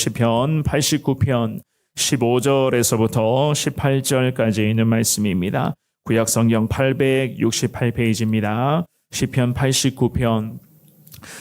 시편 89편 15절에서부터 18절까지 있는 말씀입니다. 구약성경 868페이지입니다. 시편 89편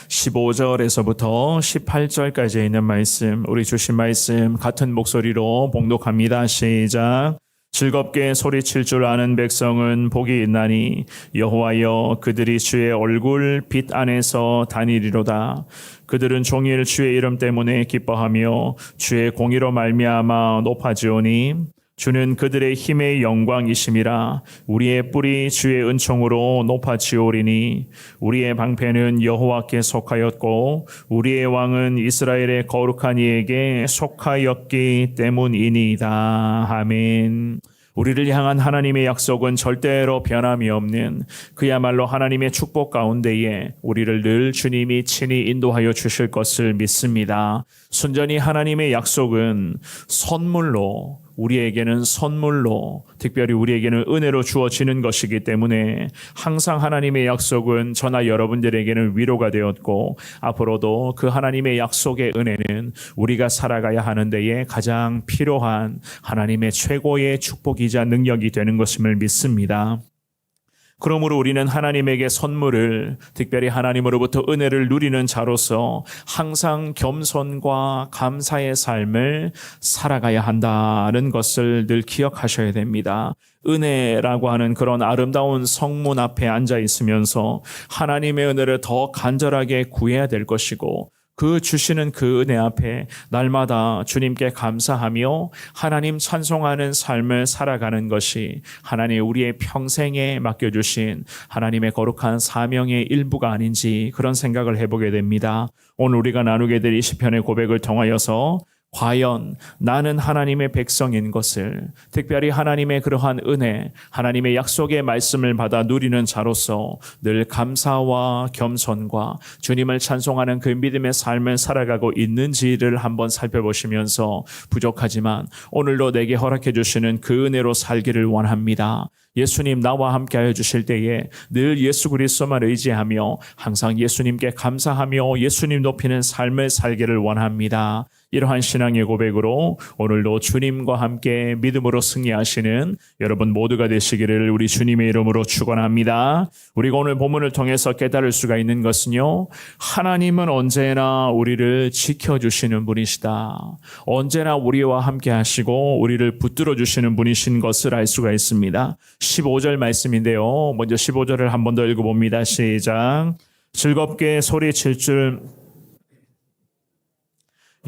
15절에서부터 18절까지 있는 말씀, 우리 주신 말씀 같은 목소리로 봉독합니다. 시작. 즐겁게 소리칠 줄 아는 백성은 복이 있나니 여호와여 그들이 주의 얼굴 빛 안에서 다니리로다. 그들은 종일 주의 이름 때문에 기뻐하며 주의 공의로 말미암아 높아지오니 주는 그들의 힘의 영광이심이라. 우리의 뿔이 주의 은총으로 높아지오리니 우리의 방패는 여호와께 속하였고 우리의 왕은 이스라엘의 거룩한 이에게 속하였기 때문이니이다. 아멘. 우리를 향한 하나님의 약속은 절대로 변함이 없는 그야말로 하나님의 축복 가운데에 우리를 늘 주님이 친히 인도하여 주실 것을 믿습니다. 순전히 하나님의 약속은 선물로, 우리에게는 선물로, 특별히 우리에게는 은혜로 주어지는 것이기 때문에 항상 하나님의 약속은 저나 여러분들에게는 위로가 되었고 앞으로도 그 하나님의 약속의 은혜는 우리가 살아가야 하는 데에 가장 필요한 하나님의 최고의 축복이자 능력이 되는 것임을 믿습니다. 그러므로 우리는 하나님에게 선물을, 특별히 하나님으로부터 은혜를 누리는 자로서 항상 겸손과 감사의 삶을 살아가야 한다는 것을 늘 기억하셔야 됩니다. 은혜라고 하는 그런 아름다운 성문 앞에 앉아 있으면서 하나님의 은혜를 더 간절하게 구해야 될 것이고 그 주시는 그 은혜 앞에 날마다 주님께 감사하며 하나님 찬송하는 삶을 살아가는 것이 하나님 우리의 평생에 맡겨주신 하나님의 거룩한 사명의 일부가 아닌지 그런 생각을 해보게 됩니다. 오늘 우리가 나누게 될 이 시편의 고백을 통하여서 과연 나는 하나님의 백성인 것을, 특별히 하나님의 그러한 은혜, 하나님의 약속의 말씀을 받아 누리는 자로서 늘 감사와 겸손과 주님을 찬송하는 그 믿음의 삶을 살아가고 있는지를 한번 살펴보시면서 부족하지만 오늘도 내게 허락해 주시는 그 은혜로 살기를 원합니다. 예수님 나와 함께 하여 주실 때에 늘 예수 그리스도만 의지하며 항상 예수님께 감사하며 예수님 높이는 삶을 살기를 원합니다. 이러한 신앙의 고백으로 오늘도 주님과 함께 믿음으로 승리하시는 여러분 모두가 되시기를 우리 주님의 이름으로 축원합니다. 우리가 오늘 본문을 통해서 깨달을 수가 있는 것은요, 하나님은 언제나 우리를 지켜주시는 분이시다. 언제나 우리와 함께 하시고 우리를 붙들어 주시는 분이신 것을 알 수가 있습니다. 15절 말씀인데요, 먼저 15절을 한 번 더 읽어봅니다. 시작. 즐겁게 소리칠 줄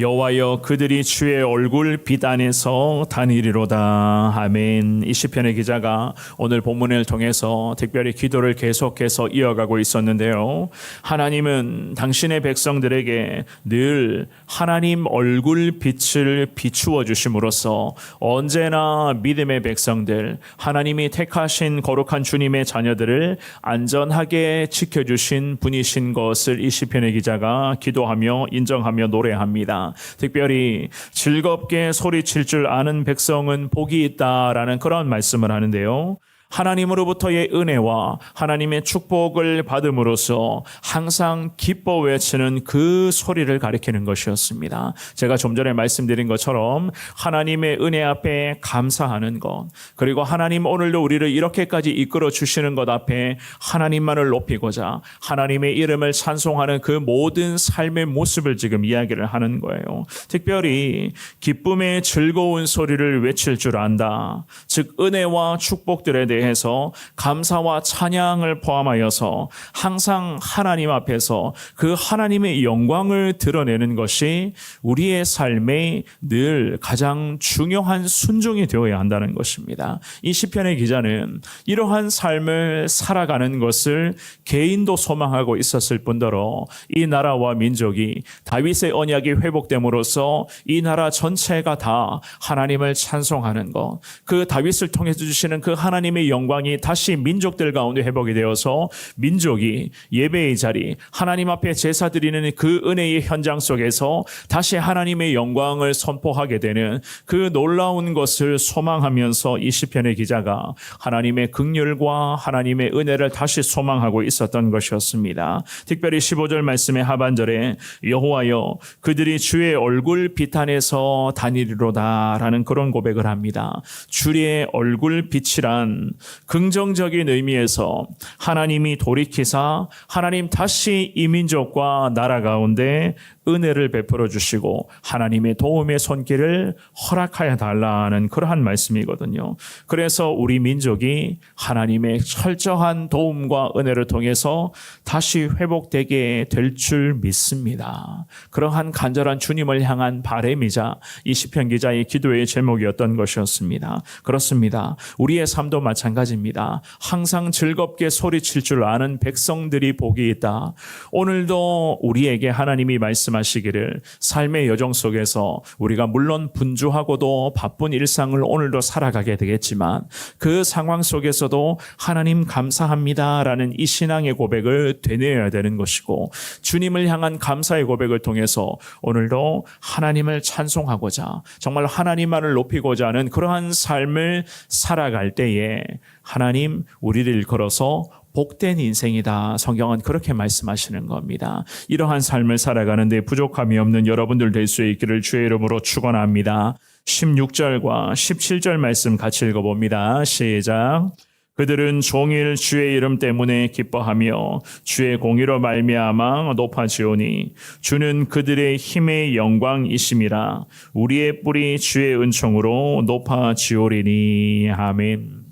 여호와여 그들이 주의 얼굴 빛 안에서 다니리로다. 아멘. 이 시편의 기자가 오늘 본문을 통해서 특별히 기도를 계속해서 이어가고 있었는데요, 하나님은 당신의 백성들에게 늘 하나님 얼굴 빛을 비추어 주심으로써 언제나 믿음의 백성들, 하나님이 택하신 거룩한 주님의 자녀들을 안전하게 지켜주신 분이신 것을 이 시편의 기자가 기도하며 인정하며 노래합니다. 특별히 즐겁게 소리칠 줄 아는 백성은 복이 있다라는 그런 말씀을 하는데요, 하나님으로부터의 은혜와 하나님의 축복을 받음으로써 항상 기뻐 외치는 그 소리를 가리키는 것이었습니다. 제가 좀 전에 말씀드린 것처럼 하나님의 은혜 앞에 감사하는 것, 그리고 하나님 오늘도 우리를 이렇게까지 이끌어 주시는 것 앞에 하나님만을 높이고자 하나님의 이름을 찬송하는 그 모든 삶의 모습을 지금 이야기를 하는 거예요. 특별히 기쁨의 즐거운 소리를 외칠 줄 안다. 즉 은혜와 축복들에 대해 대해서 감사와 찬양을 포함하여서 항상 하나님 앞에서 그 하나님의 영광을 드러내는 것이 우리의 삶에 늘 가장 중요한 순종이 되어야 한다는 것입니다. 이 시편의 기자는 이러한 삶을 살아가는 것을 개인도 소망하고 있었을 뿐더러 이 나라와 민족이 다윗의 언약이 회복됨으로써 이 나라 전체가 다 하나님을 찬송하는 것, 그 다윗을 통해서 주시는 그 하나님의 하나님의 영광이 다시 민족들 가운데 회복이 되어서 민족이 예배의 자리, 하나님 앞에 제사 드리는 그 은혜의 현장 속에서 다시 하나님의 영광을 선포하게 되는 그 놀라운 것을 소망하면서 이 시편의 기자가 하나님의 긍휼과 하나님의 은혜를 다시 소망하고 있었던 것이었습니다. 특별히 15절 말씀의 하반절에 여호와여 그들이 주의 얼굴 비탄에서 다니리로다 라는 그런 고백을 합니다. 주의 얼굴 빛이란 긍정적인 의미에서 하나님이 돌이키사 하나님 다시 이 민족과 나라 가운데 은혜를 베풀어 주시고 하나님의 도움의 손길을 허락하여 달라는 그러한 말씀이거든요. 그래서 우리 민족이 하나님의 철저한 도움과 은혜를 통해서 다시 회복되게 될 줄 믿습니다. 그러한 간절한 주님을 향한 바람이자 이 시편 기자의 기도의 제목이었던 것이었습니다. 그렇습니다. 우리의 삶도 마찬가지입니다. 항상 즐겁게 소리칠 줄 아는 백성들이 복이 있다. 오늘도 우리에게 하나님이 말씀하시기를 삶의 여정 속에서 우리가 물론 분주하고도 바쁜 일상을 오늘도 살아가게 되겠지만 그 상황 속에서도 하나님 감사합니다라는 이 신앙의 고백을 되뇌어야 되는 것이고 주님을 향한 감사의 고백을 통해서 오늘도 하나님을 찬송하고자 정말 하나님만을 높이고자 하는 그러한 삶을 살아갈 때에 하나님 우리를 일컬어서 복된 인생이다. 성경은 그렇게 말씀하시는 겁니다. 이러한 삶을 살아가는데 부족함이 없는 여러분들 될 수 있기를 주의 이름으로 축원합니다. 16절과 17절 말씀 같이 읽어봅니다. 시작. 그들은 종일 주의 이름 때문에 기뻐하며 주의 공의로 말미암아 높아지오니 주는 그들의 힘의 영광이심이라 우리의 뿔이 주의 은총으로 높아지오리니. 아멘.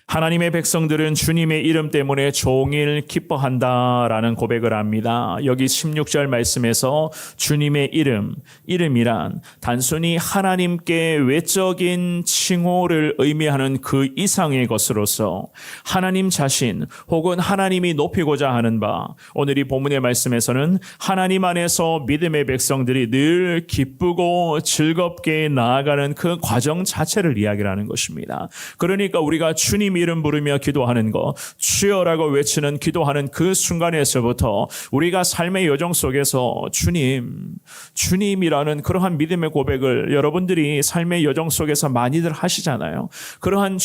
하나님의 백성들은 주님의 이름 때문에 종일 기뻐한다라는 고백을 합니다. 여기 16절 말씀에서 주님의 이름이란 단순히 하나님께 외적인 칭호를 의미하는 그 이상의 것으로서 하나님 자신 혹은 하나님이 높이고자 하는 바, 오늘 이 본문의 말씀에서는 하나님 안에서 믿음의 백성들이 늘 기쁘고 즐겁게 나아가는 그 과정 자체를 이야기하는 것입니다. 그러니까 우리가 주님 이름 부르며 기도하는 것, 주여라고 외치는 기도하는 그 순간에서부터 우리가 삶의 여정 속에서 주님이라는 그러한 믿음의 고백을 여러분들이 삶의 여정 속에서 많이들 하시잖아요. 그러한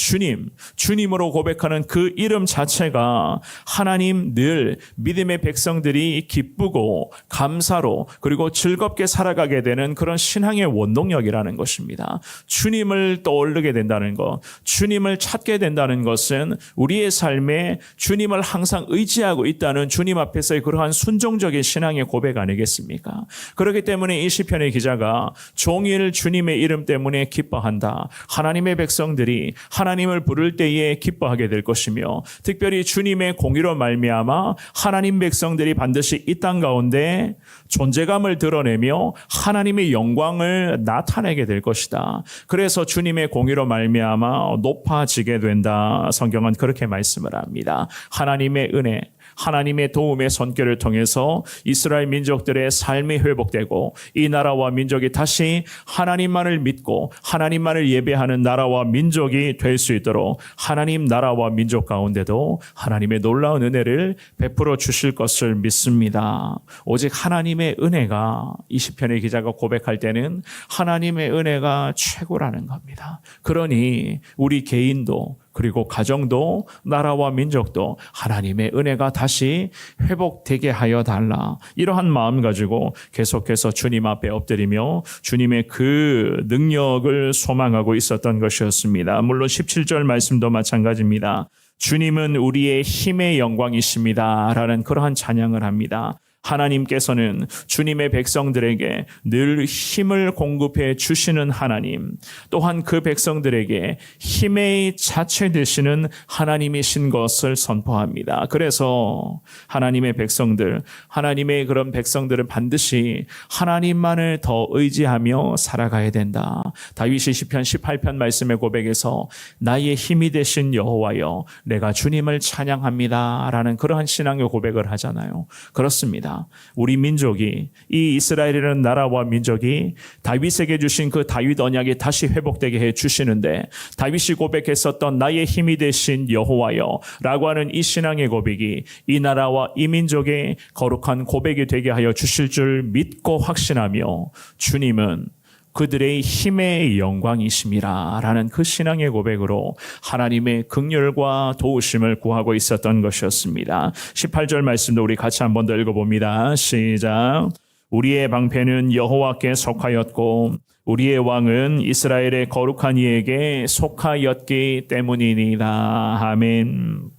주님으로 고백하는 그 이름 자체가 하나님 늘 믿음의 백성들이 기쁘고 감사로 그리고 즐겁게 살아가게 되는 그런 신앙의 원동력이라는 것입니다. 주님을 떠오르게 된다는 것, 주님을 찾게 된다는 것은 우리의 삶에 주님을 항상 의지하고 있다는 주님 앞에서의 그러한 순종적인 신앙의 고백 아니겠습니까? 그렇기 때문에 이 시편의 기자가 종일 주님의 이름 때문에 기뻐한다. 하나님의 백성들이 하나님을 부를 때에 기뻐하게 될 것이며 특별히 주님의 공의로 말미암아 하나님 백성들이 반드시 이 땅 가운데 존재감을 드러내며 하나님의 영광을 나타내게 될 것이다. 그래서 주님의 공의로 말미암아 높아지게 된다. 성경은 그렇게 말씀을 합니다. 하나님의 은혜, 하나님의 도움의 손길을 통해서 이스라엘 민족들의 삶이 회복되고 이 나라와 민족이 다시 하나님만을 믿고 하나님만을 예배하는 나라와 민족이 될 수 있도록 하나님 나라와 민족 가운데도 하나님의 놀라운 은혜를 베풀어 주실 것을 믿습니다. 오직 하나님의 은혜가, 이 시편의 기자가 고백할 때는 하나님의 은혜가 최고라는 겁니다. 그러니 우리 개인도 그리고 가정도 나라와 민족도 하나님의 은혜가 다시 회복되게 하여 달라. 이러한 마음 가지고 계속해서 주님 앞에 엎드리며 주님의 그 능력을 소망하고 있었던 것이었습니다. 물론 17절 말씀도 마찬가지입니다. 주님은 우리의 힘의 영광이십니다. 라는 그러한 찬양을 합니다. 하나님께서는 주님의 백성들에게 늘 힘을 공급해 주시는 하나님, 또한 그 백성들에게 힘의 자체 되시는 하나님이신 것을 선포합니다. 그래서 하나님의 백성들, 하나님의 그런 백성들은 반드시 하나님만을 더 의지하며 살아가야 된다. 다윗이 시편 18편 말씀의 고백에서 나의 힘이 되신 여호와여 내가 주님을 찬양합니다 라는 그러한 신앙의 고백을 하잖아요. 그렇습니다. 있습니다. 우리 민족이, 이 이스라엘이라는 나라와 민족이 다윗에게 주신 그 다윗 언약이 다시 회복되게 해 주시는데, 다윗이 고백했었던 나의 힘이 되신 여호와여 라고 하는 이 신앙의 고백이 이 나라와 이 민족의 거룩한 고백이 되게 하여 주실 줄 믿고 확신하며, 주님은 그들의 힘의 영광이심이라 라는 그 신앙의 고백으로 하나님의 긍휼과 도우심을 구하고 있었던 것이었습니다. 18절 말씀도 우리 같이 한번 더 읽어봅니다. 시작. 우리의 방패는 여호와께 속하였고 우리의 왕은 이스라엘의 거룩한 이에게 속하였기 때문이니라. 아멘.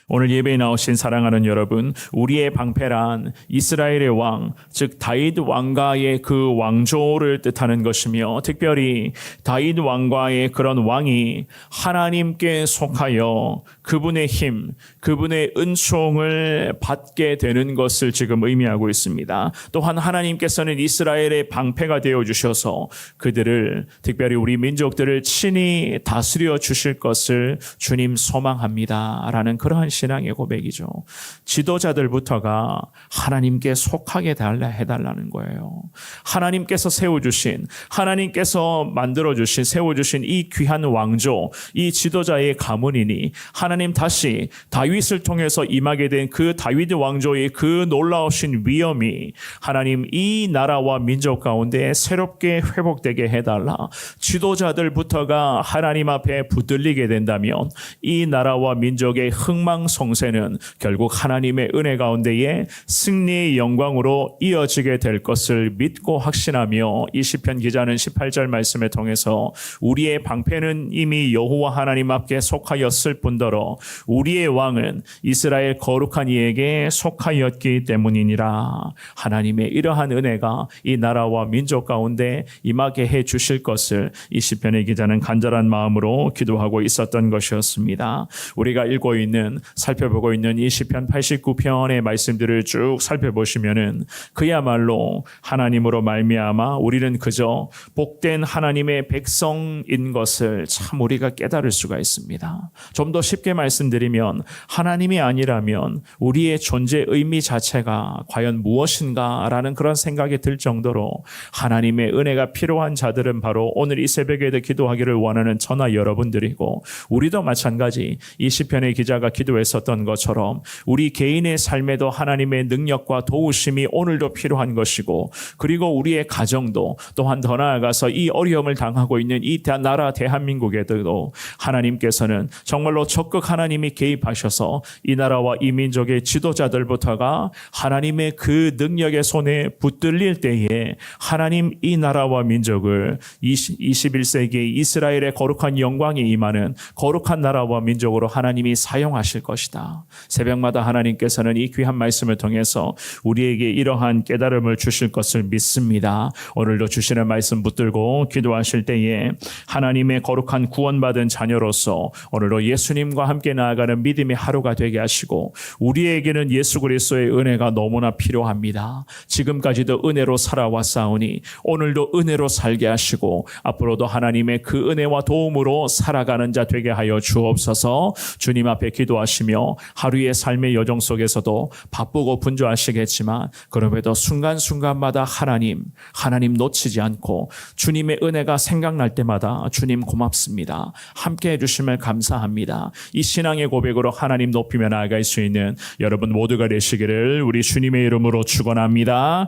오늘 예배에 나오신 사랑하는 여러분, 우리의 방패란 이스라엘의 왕, 즉 다윗 왕가의 그 왕조를 뜻하는 것이며, 특별히 다윗 왕가의 그런 왕이 하나님께 속하여 그분의 힘, 그분의 은총을 받게 되는 것을 지금 의미하고 있습니다. 또한 하나님께서는 이스라엘의 방패가 되어주셔서 그들을, 특별히 우리 민족들을 친히 다스려 주실 것을 주님 소망합니다 라는 그러한 신앙의 고백이죠. 지도자들부터가 하나님께 속하게 해달라는 거예요. 하나님께서 세워주신, 하나님께서 만들어주신, 세워주신 이 귀한 왕조, 이 지도자의 가문이니 하나님 다시 다윗을 통해서 임하게 된 그 다윗 왕조의 그 놀라우신 위엄이 하나님 이 나라와 민족 가운데 새롭게 회복되게 해달라. 지도자들부터가 하나님 앞에 붙들리게 된다면 이 나라와 민족의 흥망성쇠는 결국 하나님의 은혜 가운데에 승리의 영광으로 이어지게 될 것을 믿고 확신하며, 이 시편 기자는 18절 말씀을 통해서 우리의 방패는 이미 여호와 하나님 앞에 속하였을 뿐더러 우리의 왕은 이스라엘 거룩한 이에게 속하였기 때문이니라. 하나님의 이러한 은혜가 이 나라와 민족 가운데 임하게 해 주실 것을 이 시편의 기자는 간절한 마음으로 기도하고 있었던 것이었습니다. 우리가 읽고 있는, 살펴보고 있는 이 시편 89편의 말씀들을 쭉 살펴보시면은 그야말로 하나님으로 말미암아 우리는 그저 복된 하나님의 백성인 것을 참 우리가 깨달을 수가 있습니다. 좀 더 쉽게 말씀드리면, 하나님이 아니라면 우리의 존재 의미 자체가 과연 무엇인가라는 그런 생각이 들 정도로 하나님의 은혜가 필요한 자들은 바로 오늘 이 새벽에도 기도하기를 원하는 저나 여러분들이고, 우리도 마찬가지 이 시편의 기자가 기도했었던 것처럼 우리 개인의 삶에도 하나님의 능력과 도우심이 오늘도 필요한 것이고, 그리고 우리의 가정도, 또한 더 나아가서 이 어려움을 당하고 있는 이 나라 대한민국에도 하나님께서는 정말로 적극 하나님이 개입하셔서 이 나라와 이 민족의 지도자들부터가 하나님의 그 능력의 손에 붙들릴 때에 하나님 이 나라와 민족을 21세기 이스라엘의 거룩한 영광이 임하는 거룩한 나라와 민족으로 하나님이 사용하실 것이다. 새벽마다 하나님께서는 이 귀한 말씀을 통해서 우리에게 이러한 깨달음을 주실 것을 믿습니다. 오늘도 주시는 말씀 붙들고 기도하실 때에 하나님의 거룩한 구원받은 자녀로서 오늘도 예수님과 함께 나아가는 믿음의 하루가 되게 하시고, 우리에게는 예수 그리스도의 은혜가 너무나 필요합니다. 지금까지도 은혜로 살아왔사오니 오늘도 은혜로 살게 하시고 앞으로도 하나님의 그 은혜와 도움으로 살아가는 자 되게 하여 주옵소서. 주님 앞에 기도하시며 하루의 삶의 여정 속에서도 바쁘고 분주하시겠지만 그럼에도 순간순간마다 하나님 놓치지 않고 주님의 은혜가 생각날 때마다 주님 고맙습니다, 함께해 주심을 감사합니다, 이 신앙의 고백으로 하나님 높이며 나아갈 수 있는 여러분 모두가 되시기를 우리 주님의 이름으로 축원합니다.